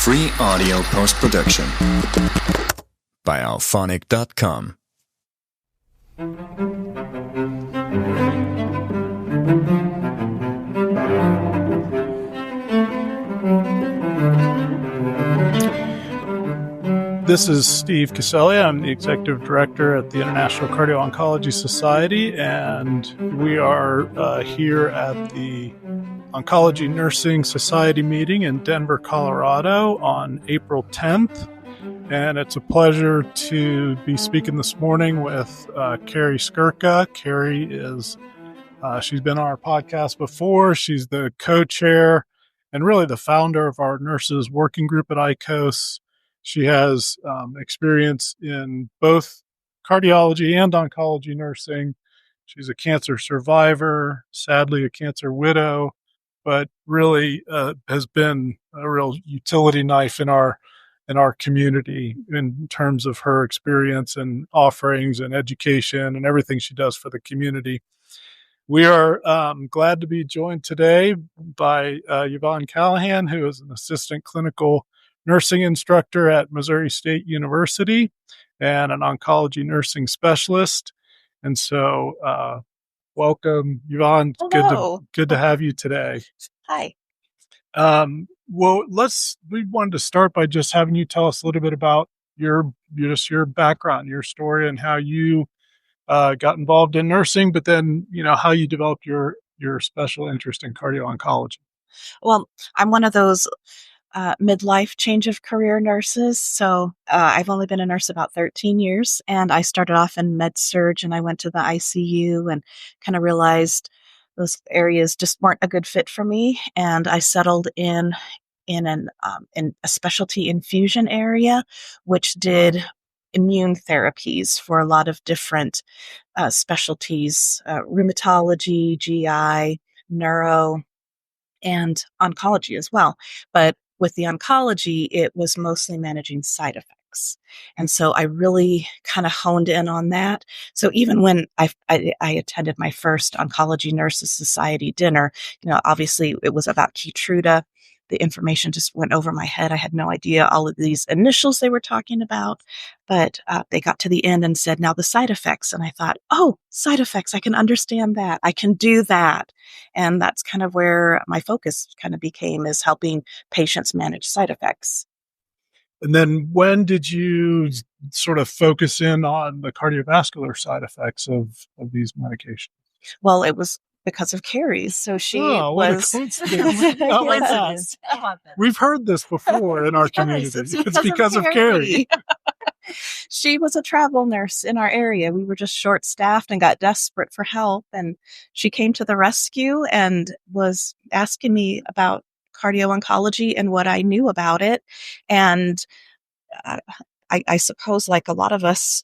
Free audio post-production by alphonic.com. This is Steve Caselli. I'm the Executive Director at the International Cardio-oncology Society, and we are here at the Oncology Nursing Society meeting in Denver, Colorado on April 10th. And it's a pleasure to be speaking this morning with Kerry Skurka. Kerry is, she's been on our podcast before. She's the co-chair and really the founder of our nurses working group at ICOS. She has experience in both cardiology and oncology nursing. She's a cancer survivor, sadly a cancer widow, but really has been a real utility knife in our community in terms of her experience and offerings and education and everything she does for the community. We are glad to be joined today by Yvonne Callahan, who is an assistant clinical nursing instructor at Missouri State University and an oncology nursing specialist. And so welcome, Yvonne. Hello. Good to have you today. Hi. Well, we wanted to start by just having you tell us a little bit about your background, your story, and how you got involved in nursing, but then, how you developed your special interest in cardio-oncology. Well, I'm one of those midlife change of career nurses. So I've only been a nurse about 13 years, and I started off in med surg, and I went to the ICU and kind of realized those areas just weren't a good fit for me. And I settled in a specialty infusion area, which did immune therapies for a lot of different specialties, rheumatology, GI, neuro, and oncology as well. But with the oncology, it was mostly managing side effects. And so I really kind of honed in on that. So even when I attended my first Oncology Nurses Society dinner, obviously it was about Keytruda. The information just went over my head. I had no idea all of these initials they were talking about, but they got to the end and said, now the side effects. And I thought, oh, side effects, I can understand that. I can do that. And that's kind of where my focus kind of became, is helping patients manage side effects. And then when did you sort of focus in on the cardiovascular side effects of these medications? Well, it was because of Kerry's. So she was. What a coincidence. How about that? We've heard this before in our community. It's because of Kerry. She was a travel nurse in our area. We were just short-staffed and got desperate for help. And she came to the rescue and was asking me about cardio-oncology and what I knew about it. And I suppose, like a lot of us,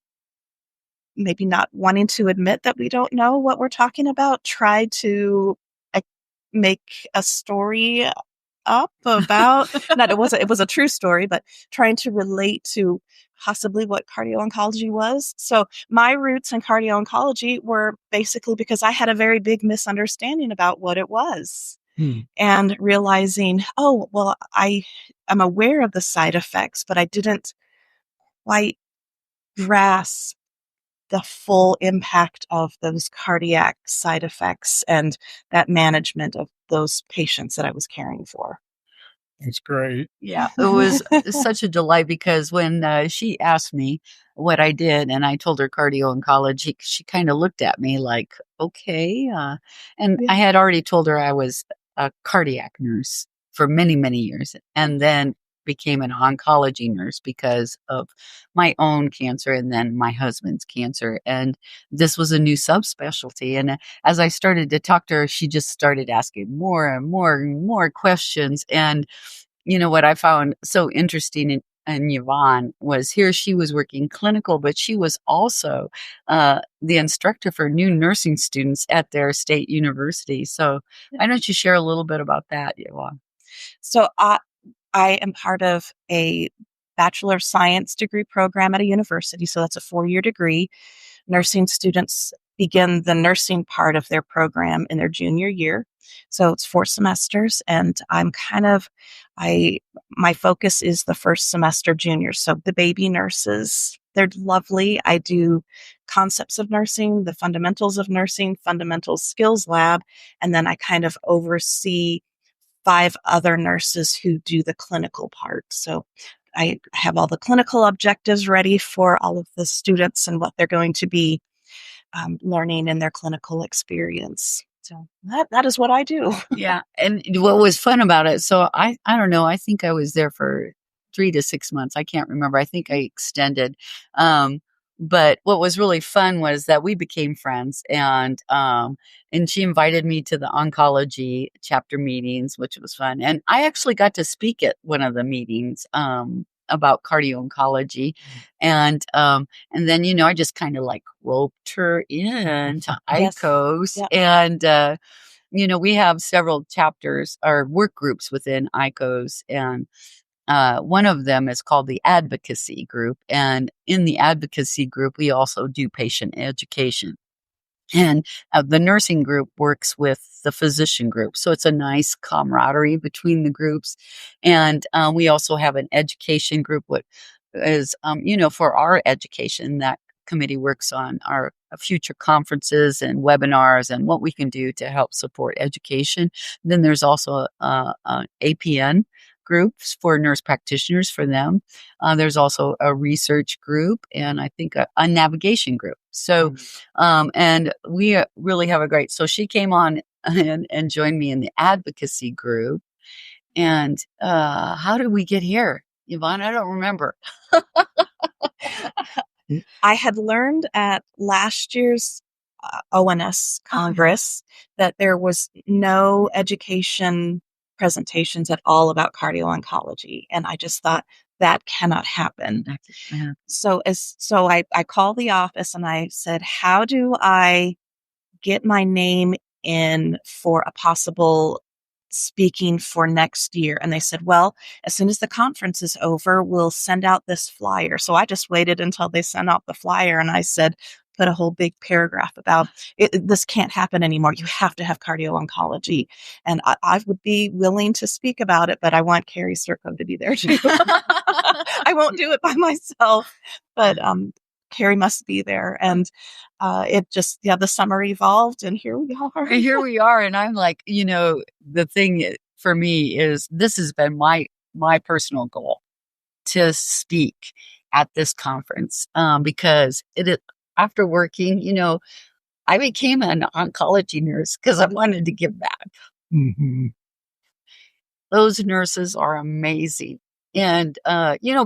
maybe not wanting to admit that we don't know what we're talking about, try to make a story up about, it was a true story, but trying to relate to possibly what cardio-oncology was. So my roots in cardio-oncology were basically because I had a very big misunderstanding about what it was. And realizing, oh, well, I am aware of the side effects, but I didn't quite grasp the full impact of those cardiac side effects and that management of those patients that I was caring for. That's great. Yeah, it was such a delight, because when she asked me what I did and I told her cardio-oncology, she kind of looked at me like, okay. And I had already told her I was a cardiac nurse for many, many years, and then became an oncology nurse because of my own cancer and then my husband's cancer. And this was a new subspecialty. And as I started to talk to her, she just started asking more and more and more questions. And what I found so interesting in Yvonne was, here she was working clinical, but she was also the instructor for new nursing students at their state university. So why don't you share a little bit about that, Yvonne? So I am part of a Bachelor of Science degree program at a university. So that's a 4-year degree. Nursing students begin the nursing part of their program in their junior year. So it's 4 semesters, and I'm kind of My focus is the first semester juniors. So the baby nurses, they're lovely. I do concepts of nursing, the fundamentals of nursing, fundamental skills lab, and then I kind of oversee 5 other nurses who do the clinical part. So I have all the clinical objectives ready for all of the students and what they're going to be learning in their clinical experience. So that is what I do. Yeah. And what was fun about it, so I don't know, I think I was there for 3 to 6 months. I can't remember. I think I extended. But what was really fun was that we became friends, and she invited me to the oncology chapter meetings, which was fun. And I actually got to speak at one of the meetings about cardio-oncology. And then, I just kind of like roped her into ICOS. Yep. And, we have several chapters or work groups within ICOS, and one of them is called the advocacy group. And in the advocacy group, we also do patient education. And the nursing group works with the physician group. So it's a nice camaraderie between the groups. And we also have an education group, what is, for our education, that committee works on our future conferences and webinars and what we can do to help support education. Then there's also APN groups for nurse practitioners for them. There's also a research group and I think a navigation group. So, and we really have so she came on and joined me in the advocacy group. And how did we get here, Yvonne? I don't remember. I had learned at last year's ONS Congress that there was no education presentations at all about cardio-oncology. And I just thought that cannot happen. So I called the office and I said, how do I get my name in for a possible speaking for next year? And they said, well, as soon as the conference is over, we'll send out this flyer. So I just waited until they sent out the flyer and I said, put a whole big paragraph about this can't happen anymore. You have to have cardio-oncology. And I would be willing to speak about it, but I want Kerry Skurka to be there too. I won't do it by myself, but Kerry must be there. And it just, the summer evolved and here we are. And here we are. And I'm like, the thing for me is this has been my personal goal to speak at this conference because after working, I became an oncology nurse because I wanted to give back. Mm-hmm. Those nurses are amazing. And,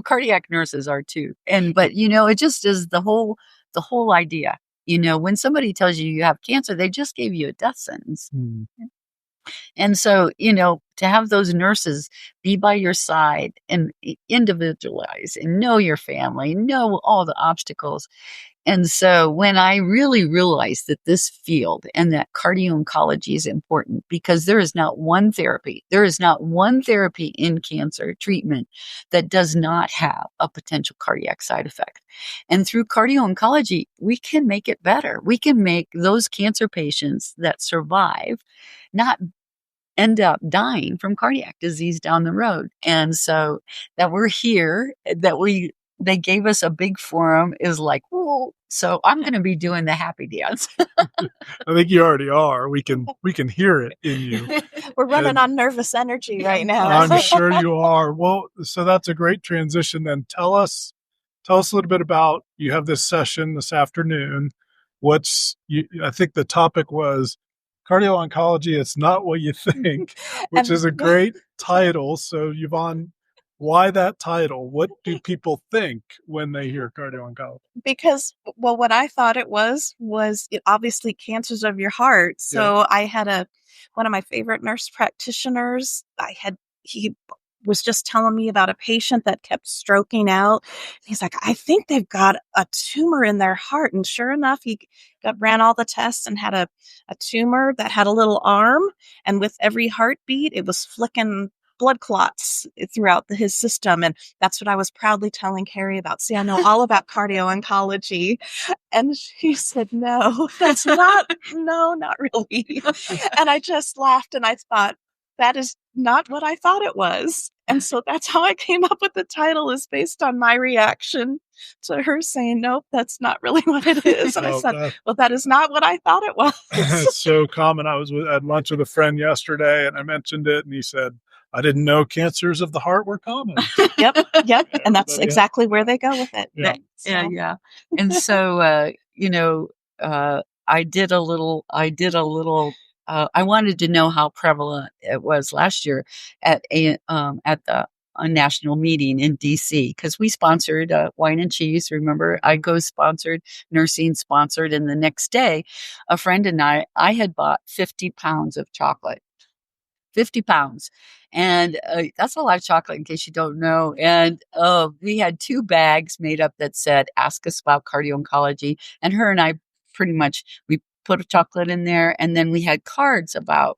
cardiac nurses are too. But it just is the whole idea. When somebody tells you have cancer, they just gave you a death sentence. Mm. And so, to have those nurses be by your side and individualize and know your family, know all the obstacles. And so when I really realized that this field and that cardio-oncology is important because there is not one therapy in cancer treatment that does not have a potential cardiac side effect. And through cardio-oncology, we can make it better. We can make those cancer patients that survive not end up dying from cardiac disease down the road. And so that we're here, they gave us a big forum is like, whoa. So I'm going to be doing the happy dance. I think you already are. We can hear it in you. We're running on nervous energy right now. I'm sure you are. Well, so that's a great transition. Then tell us a little bit about, you have this session this afternoon. I think the topic was cardio-oncology. It's not what you think, which is a great title. So Yvonne, why that title? What do people think when they hear cardio-oncology? Because, what I thought it was obviously cancers of your heart. So I had one of my favorite nurse practitioners. He was just telling me about a patient that kept stroking out. He's like, I think they've got a tumor in their heart. And sure enough, he ran all the tests and had a tumor that had a little arm. And with every heartbeat, it was flicking blood clots throughout his system. And that's what I was proudly telling Kerry about. See, I know all about cardio-oncology. And she said, no, that's not really. And I just laughed and I thought, that is not what I thought it was. And so that's how I came up with the title, is based on my reaction to her saying, nope, that's not really what it is. And I said, well, that is not what I thought it was. It's so common. I was at lunch with a friend yesterday and I mentioned it and he said, I didn't know cancers of the heart were common. Yep. And that's exactly where they go with it. Yeah. And so, I did a little, I wanted to know how prevalent it was last year at the a national meeting in DC, because we sponsored wine and cheese. Remember, IGO sponsored, nursing sponsored, and the next day, a friend and I had bought 50 pounds of chocolate. 50 pounds. And that's a lot of chocolate, in case you don't know. And we had 2 bags made up that said, ask us about cardio-oncology. And her and I pretty much, we put a chocolate in there. And then we had cards about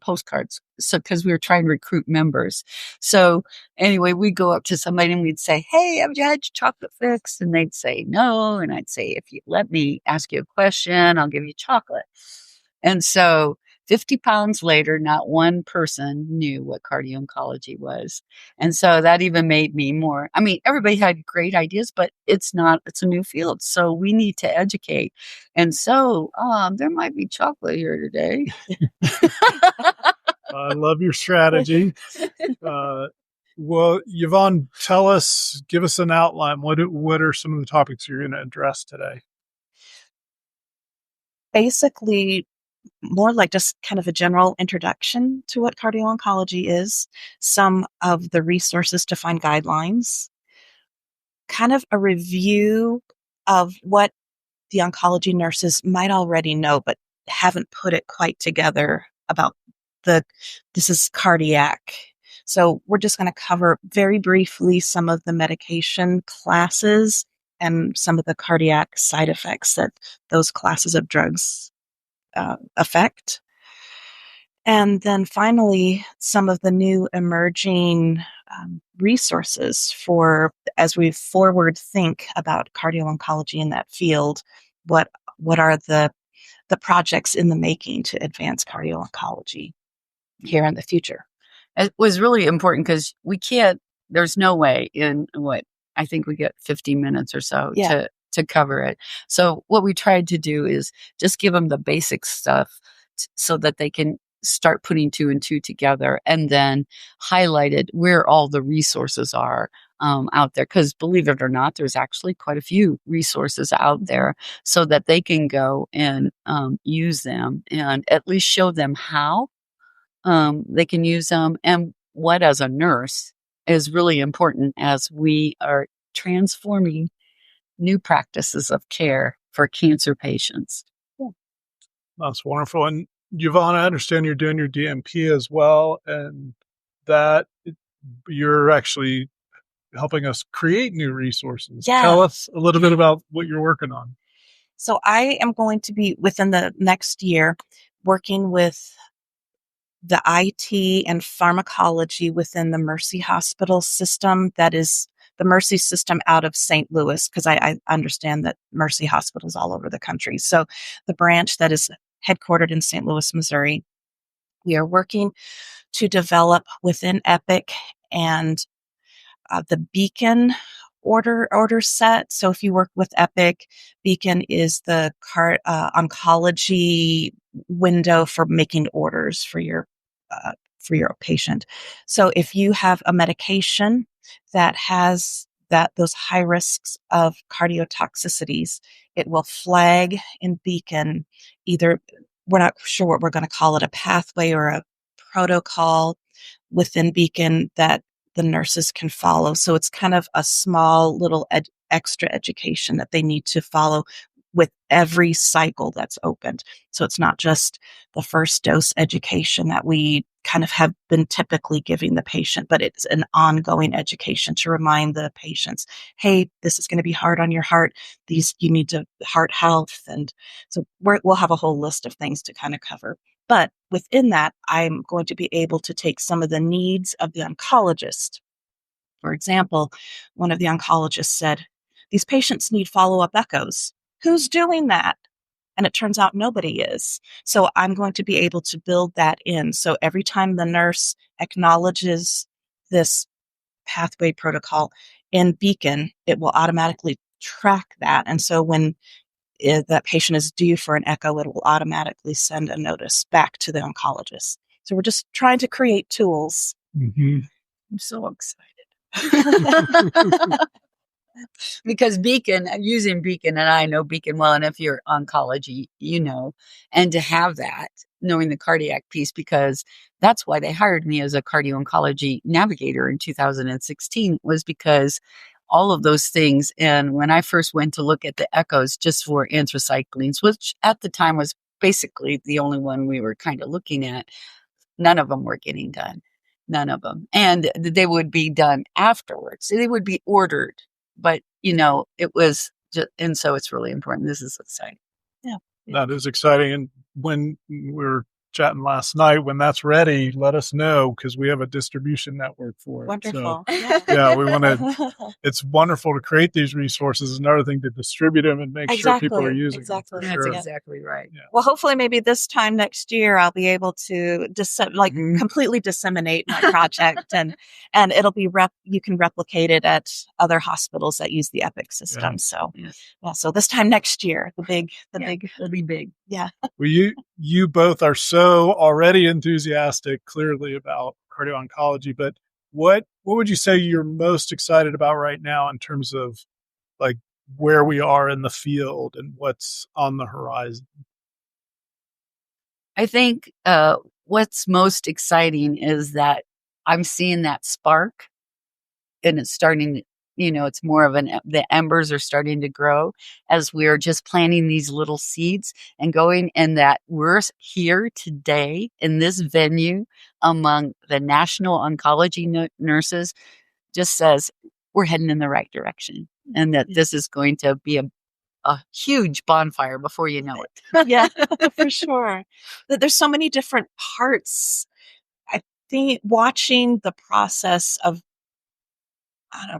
postcards. So, because we were trying to recruit members. So anyway, we'd go up to somebody and we'd say, hey, have you had your chocolate fix? And they'd say no. And I'd say, if you let me ask you a question, I'll give you chocolate. And so 50 pounds later, not one person knew what cardio-oncology was. And so that even made me more, I mean, everybody had great ideas, but it's a new field. So we need to educate. And so there might be chocolate here today. I love your strategy. Well, Yvonne, give us an outline. What are some of the topics you're going to address today? Basically, more like just kind of a general introduction to what cardio-oncology is, some of the resources to find guidelines, kind of a review of what the oncology nurses might already know, but haven't put it quite together about this is cardiac. So we're just going to cover very briefly some of the medication classes and some of the cardiac side effects that those classes of drugs affect. And then finally, some of the new emerging resources for, as we forward think about cardio-oncology in that field, what are the projects in the making to advance cardio-oncology here in the future. It was really important because there's no way in I think we get 50 minutes or so to cover it. So what we tried to do is just give them the basic stuff so that they can start putting 2 and 2 together, and then highlighted where all the resources are out there. Because believe it or not, there's actually quite a few resources out there, so that they can go and use them and at least show them how they can use them, and what, as a nurse, is really important as we are transforming new practices of care for cancer patients. Yeah. That's wonderful. And Yvonne, I understand you're doing your DMP as well, and that you're actually helping us create new resources. Yeah. Tell us a little bit about what you're working on. So I am going to be, within the next year, working with the IT and pharmacology within the Mercy Hospital system. That is the Mercy system out of St. Louis, because I understand that Mercy hospitals all over the country. So the branch that is headquartered in St. Louis, Missouri, we are working to develop within Epic and the Beacon order set. So if you work with Epic, Beacon is the oncology window for making orders for your patient. So if you have a medication that has those high risks of cardiotoxicities, it will flag in Beacon. Either, we're not sure what we're going to call it, a pathway or a protocol within Beacon that the nurses can follow. So it's kind of a small little extra education that they need to follow with every cycle that's opened. So it's not just the first dose education that we kind of have been typically giving the patient, but it's an ongoing education to remind the patients, hey, this is going to be hard on your heart. You need to heart health. And so we'll have a whole list of things to kind of cover. But within that, I'm going to be able to take some of the needs of the oncologist. For example, one of the oncologists said, these patients need follow-up echoes. Who's doing that? And it turns out nobody is. So I'm going to be able to build that in. So every time the nurse acknowledges this pathway protocol in Beacon, it will automatically track that. And so when that patient is due for an echo, it will automatically send a notice back to the oncologist. So we're just trying to create tools. Mm-hmm. I'm so excited. Because Beacon, using Beacon, and I know Beacon well, and if you're oncology, you know, and to have that, knowing the cardiac piece, because that's why they hired me as a cardio-oncology navigator in 2016, was because all of those things. And when I first went to look at the echoes just for anthracyclines, which at the time was basically the only one we were kind of looking at, none of them were getting done. None of them. And they would be done afterwards. They would be ordered. But, you know, it was just, and so it's really important. This is exciting. Yeah. That is exciting. And when we were chatting last night, when that's ready, let us know, because we have a distribution network for it. Wonderful. So, yeah, we want to, it's wonderful to create these resources. Another thing to distribute them and make sure people are using them. Exactly. That's exactly right. Yeah. Well, hopefully maybe this time next year, I'll be able to completely disseminate my project and it'll be you can replicate it at other hospitals that use the Epic system. Yeah. So, so this time next year, it'll be big. Yeah. Well, you both are so already enthusiastic, clearly, about cardio-oncology, but what would you say you're most excited about right now in terms of like where we are in the field and what's on the horizon? I think what's most exciting is that I'm seeing that spark, and it's starting, you know, it's more of the embers are starting to grow as we're just planting these little seeds and going, and that we're here today in this venue among the national oncology nurses just says we're heading in the right direction, and that this is going to be a huge bonfire before you know it. Yeah, for sure. There's so many different parts. I think watching the process of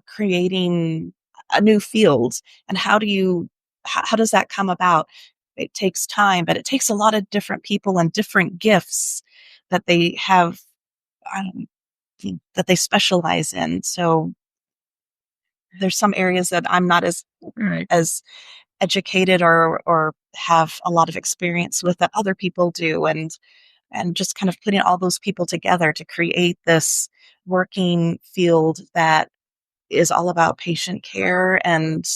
creating a new field and how does that come about? It takes time, but it takes a lot of different people and different gifts that they have, that they specialize in. So there's some areas that I'm not as educated or have a lot of experience with that other people do. And just kind of putting all those people together to create this working field that is all about patient care and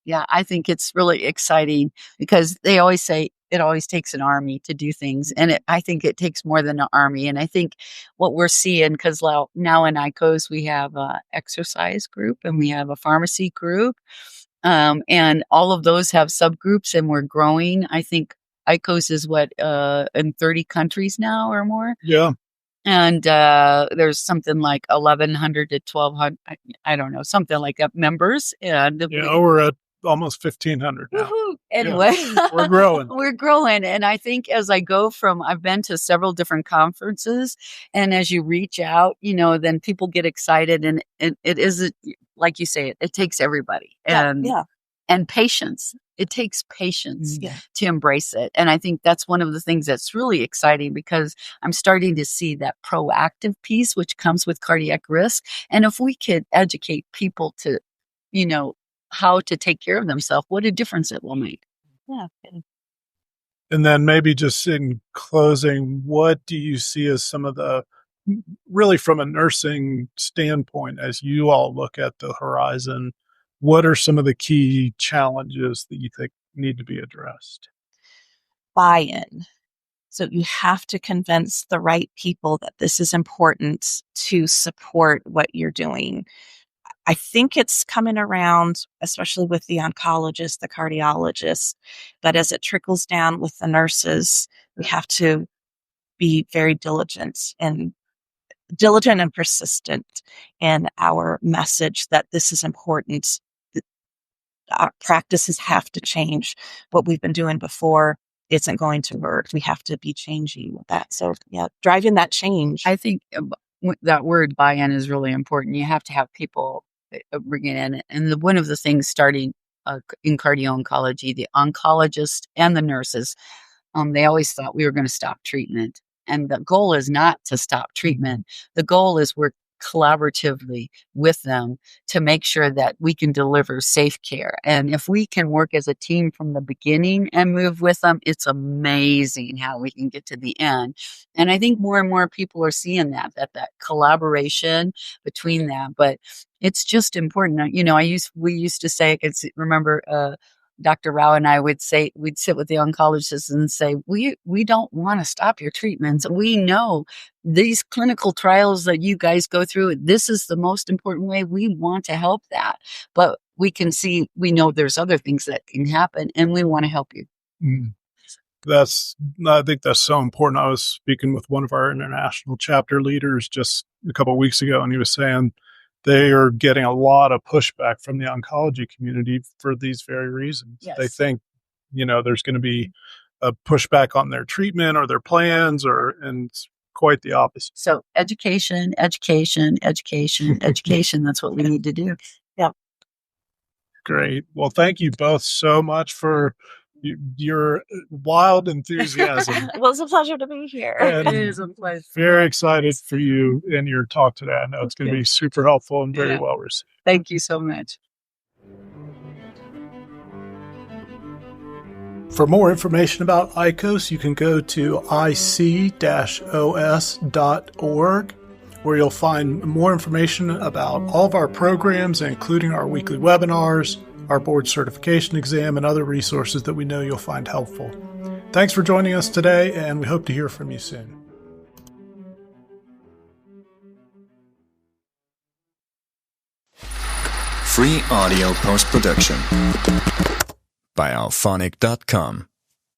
yeah, I think it's really exciting because they always say it always takes an army to do things. And I think it takes more than an army. And I think what we're seeing, because now in ICOS, we have an exercise group and we have a pharmacy group. And all of those have subgroups and we're growing. I think ICOS is in 30 countries now or more. Yeah. And there's something like 1,100 to 1,200, I don't know, something like that members. And we're at almost 1,500 now. Woohoo. Anyway, we're growing. We're growing. And I think as I've been to several different conferences, and as you reach out, then people get excited, and it is, like you say, it takes everybody and patience. It takes patience to embrace it. And I think that's one of the things that's really exciting, because I'm starting to see that proactive piece, which comes with cardiac risk. And if we could educate people to, how to take care of themselves, what a difference it will make. Yeah. And then maybe just in closing, what do you see as some of the, really from a nursing standpoint, as you all look at the horizon, what are some of the key challenges that you think need to be addressed? Buy-in. So you have to convince the right people that this is important to support what you're doing. I think it's coming around, especially with the oncologist, the cardiologist, but as it trickles down with the nurses, we have to be very diligent and persistent in our message that this is important. Our practices have to change. What we've been doing before isn't going to work. We have to be changing with that. So driving that change. I think that word buy-in is really important. You have to have people bring it in. And one of the things starting in cardio-oncology, the oncologists and the nurses, they always thought we were going to stop treatment. And the goal is not to stop treatment. The goal is work collaboratively with them to make sure that we can deliver safe care. And if we can work as a team from the beginning and move with them, it's amazing how we can get to the end. And I think more and more people are seeing that collaboration between them. But it's just important. You know, we used to say, I could remember Dr. Rao and I would say, we'd sit with the oncologists and say, we don't want to stop your treatments. We know these clinical trials that you guys go through, this is the most important way. We want to help that. But we know there's other things that can happen, and we want to help you. I think that's so important. I was speaking with one of our international chapter leaders just a couple of weeks ago, and he was saying they are getting a lot of pushback from the oncology community for these very reasons. Yes. They think, there's going to be a pushback on their treatment or their plans, and it's quite the opposite. So education. That's what we need to do. Yeah. Great. Well, thank you both so much for your wild enthusiasm. Well, it's a pleasure to be here. It is a pleasure. Very excited for you in your talk today. I know it's going to be super helpful and very well received. Thank you so much. For more information about ICOS, you can go to ic-os.org, where you'll find more information about all of our programs, including our weekly webinars, our board certification exam, and other resources that we know you'll find helpful. Thanks for joining us today, and we hope to hear from you soon. Free audio post-production by alphonic.com.